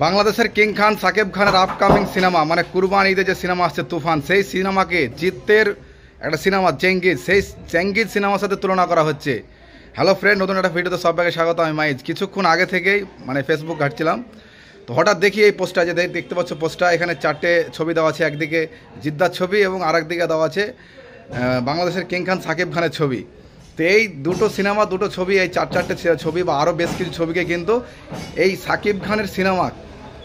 বাংলাদেশের কিং খান সাকিব খানের upcoming cinema মানে কুরবান ঈদে যে সিনেমা আসছে তুফান, সেই সিনেমাকে জিতের একটা সিনেমা চেঙ্গিজ, সেই চেঙ্গিজ সিনেমার সাথে তুলনা করা হচ্ছে। হ্যালো ফ্রেন্ড, নতুন একটা ভিডিওতে সবাইকে স্বাগত। আমি মাইজ। কিছুক্ষণ আগে থেকেই মানে ফেসবুক ঘাটছিলাম, তো হঠাৎ দেখি এই পোস্টটা, যে দেখতে পাচ্ছ পোস্টটা, এখানে চারটে ছবি দেওয়া আছে। একদিকে জিদ্দার ছবি এবং আরেকদিকে দেওয়া আছে বাংলাদেশের কিং খান সাকিব খানের ছবি। তো এই দুটো সিনেমা, দুটো ছবি, এই চারটে ছবি বা আরও বেশ কিছু ছবিকে কিন্তু এই সাকিব খানের সিনেমা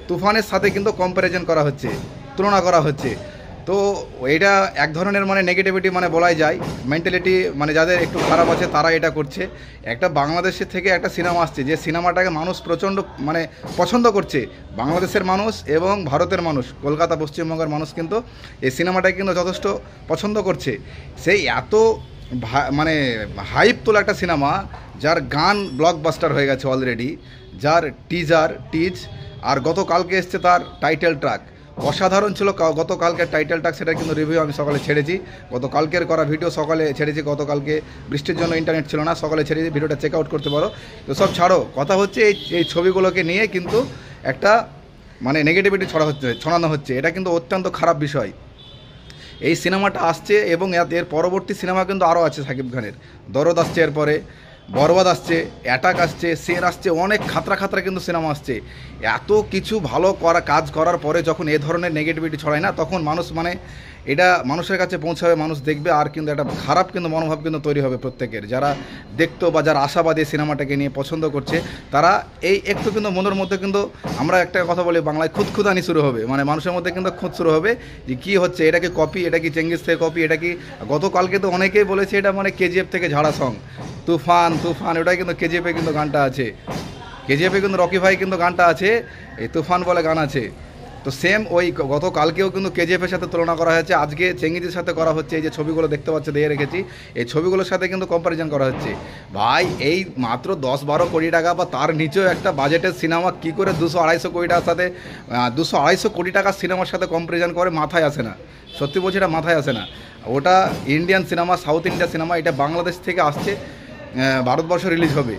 তুফানের সাথে কিন্তু কম্প্যারিজন করা হচ্ছে, তুলনা করা হচ্ছে। তো এটা এক ধরনের মানে নেগেটিভিটি মানে বলাই যায়, মেন্টালিটি মানে যাদের একটু খারাপ আছে তারা এটা করছে। একটা বাংলাদেশের থেকে একটা সিনেমা আসছে, যে সিনেমাটাকে মানুষ প্রচণ্ড মানে পছন্দ করছে, বাংলাদেশের মানুষ এবং ভারতের মানুষ, কলকাতা পশ্চিমবঙ্গের মানুষ কিন্তু এই সিনেমাটাকে কিন্তু যথেষ্ট পছন্দ করছে। সেই এত মানে হাইপ তোলা একটা সিনেমা, যার গান ব্লকবাস্টার হয়ে গেছে অলরেডি, যার টিজ আর গতকালকে এসছে তার টাইটেল ট্র্যাক, অসাধারণ ছিল গতকালকের টাইটেল ট্র্যাক। সেটা কিন্তু রিভিউ আমি সকালে ছেড়েছি, গতকালকের করা ভিডিও সকালে ছেড়েছি। গতকালকে বৃষ্টির জন্য ইন্টারনেট ছিল না, সকালে ছেড়েছি, ভিডিওটা চেক আউট করতে পারো। তো সব ছাড়ো, কথা হচ্ছে এই ছবিগুলোকে নিয়ে কিন্তু একটা মানে নেগেটিভিটি ছড়ানো হচ্ছে। এটা কিন্তু অত্যন্ত খারাপ বিষয়। এই সিনেমাটা আসছে এবং এর পরবর্তী সিনেমা কিন্তু আরও আছে সাকিব খানের। দরদ আসছে, এরপরে বরবাদ আসছে, অ্যাটাক আসছে, শের আসছে, অনেক খাতরা কিন্তু সিনেমা আসছে। এত কিছু ভালো কাজ করার পরে যখন এ ধরনের নেগেটিভিটি ছড়ায় না, তখন মানুষ মানে এটা মানুষের কাছে পৌঁছাবে, মানুষ দেখবে, আর কিন্তু একটা খারাপ কিন্তু মনোভাব কিন্তু তৈরি হবে প্রত্যেকের। যারা দেখতো বা যারা আশাবাদী সিনেমাটাকে নিয়ে পছন্দ করছে, তারা এই একটু কিন্তু মনের মধ্যে কিন্তু, আমরা একটা কথা বলি বাংলায়, খুঁতখুঁতানি শুরু হবে। মানে মানুষের মধ্যে কিন্তু খুঁত শুরু হবে যে কী হচ্ছে, এটা কি কপি, এটা কি চেঙ্গিস থেকে কপি, এটা কি। গতকালকে তো অনেকেই বলেছে এটা মানে কেজিএফ থেকে ঝাড়া সং, তুফান ওটাই কিন্তু কেজিএফে কিন্তু গানটা আছে, কেজিএফে কিন্তু রকি ভাই কিন্তু গানটা আছে, এই তুফান বলে গান আছে। তো সেম ওই গতকালকেও কিন্তু কেজিএফের সাথে তুলনা করা হয়েছে, আজকে চেঙ্গিজের সাথে করা হচ্ছে। এই যে ছবিগুলো দেখতে পাচ্ছে দিয়ে রেখেছি, এই ছবিগুলোর সাথে কিন্তু কম্প্যারিজন করা হচ্ছে। ভাই, এই মাত্র 10-12 কোটি টাকা বা তার নিচেও একটা বাজেটের সিনেমা কী করে 200-250 কোটি টাকার সাথে 200-250 কোটি টাকার সিনেমার সাথে কম্প্যারিজন করে, মাথায় আসে না। সত্যি বলছি, এটা মাথায় আসে না। ওটা Indian cinema, south India cinema, এটা বাংলাদেশ থেকে আসছে, ভারতবর্ষ রিলিজ হবে।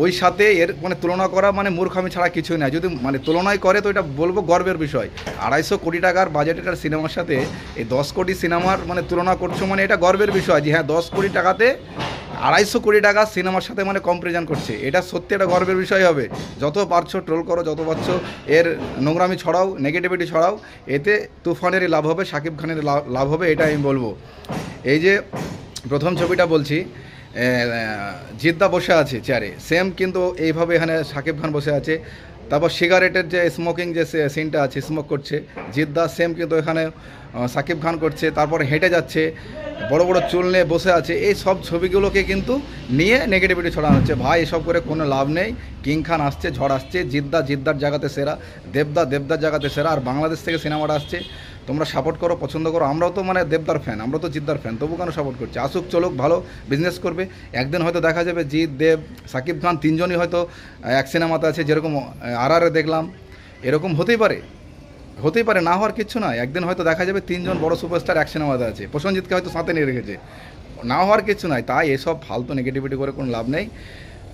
ওই সাথে এর মানে তুলনা করা মানে মূর্খামি ছাড়া কিছুই না। যদি মানে তুলনায় করে তো এটা বলবো গর্বের বিষয়। 250 কোটি টাকার বাজেটের সিনেমার সাথে এই 10 কোটি সিনেমার মানে তুলনা করছো, মানে এটা গর্বের বিষয় যে হ্যাঁ 10 কোটি টাকাতে 250 কোটি টাকা সিনেমার সাথে মানে কম্প্যারিজন করছে। এটা সত্যি একটা গর্বের বিষয় হবে। যত পারছো ট্রোল করো, যত পারছো এর নোংরামি ছড়াও, নেগেটিভিটি ছড়াও, এতে তুফানেরই লাভ হবে, সাকিব খানের লাভ হবে, এটা আমি বলবো। এই যে প্রথম ছবিটা বলছি, জিদ্দা বসে আছে চেয়ারে, সেম কিন্তু এইভাবে এখানে সাকিব খান বসে আছে। তারপর সিগারেটের যে স্মোকিং যে সিনটা আছে, স্মোক করছে জিদ্দা, সেম কিন্তু এখানে সাকিব খান করছে। তারপর হেঁটে যাচ্ছে, বড় বড় চুল নিয়ে বসে আছে। এই সব ছবিগুলোকে কিন্তু নিয়ে নেগেটিভিটি ছড়ানো হচ্ছে। ভাই, এসব করে কোনো লাভ নেই। কিং খান আসছে, ঝড় আসছে, জিদ্দার জায়গাতে সেরা, দেবদার জায়গাতে সেরা। আর বাংলাদেশ থেকে সিনেমাটা আসছে, তোমরা সাপোর্ট করো, পছন্দ করো। আমরাও তো মানে দেবদার ফ্যান, আমরা তো জিদ্দার ফ্যান, তবু কেন সাপোর্ট করছি? আসুক, চলুক, ভালো বিজনেস করবে। একদিন হয়তো দেখা যাবে জিৎ, দেব, সাকিব খান তিনজনই হয়তো এক সিনেমাতে আছে, যেরকম আরআরএ দেখলাম। এরকম হতেই পারে, না হওয়ার কিচ্ছু নয়। একদিন হয়তো দেখা যাবে তিনজন বড় সুপারস্টার এক সিনেমাতে আছে, প্রসেনজিৎকে হয়তো সাথে নিয়ে রেখেছে, না হওয়ার কিচ্ছু নয়। তাই এসব ফালতু নেগেটিভিটি করে কোনো লাভ নেই।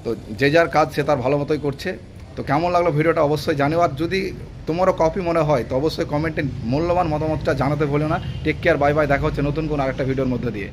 তো যে যার কাজ সে তার ভালো মতোই করছে। তো কেমন লাগলো ভিডিওটা অবশ্যই জানিও, আর যদি তোমারও কপি মনে হয় তো অবশ্যই কমেন্টে মূল্যবান মতামতটা জানাতে ভুলো না। টেক কেয়ার, বাই বাই, দেখা হচ্ছে নতুন কোনো আরেকটা ভিডিওর মধ্যে দিয়ে।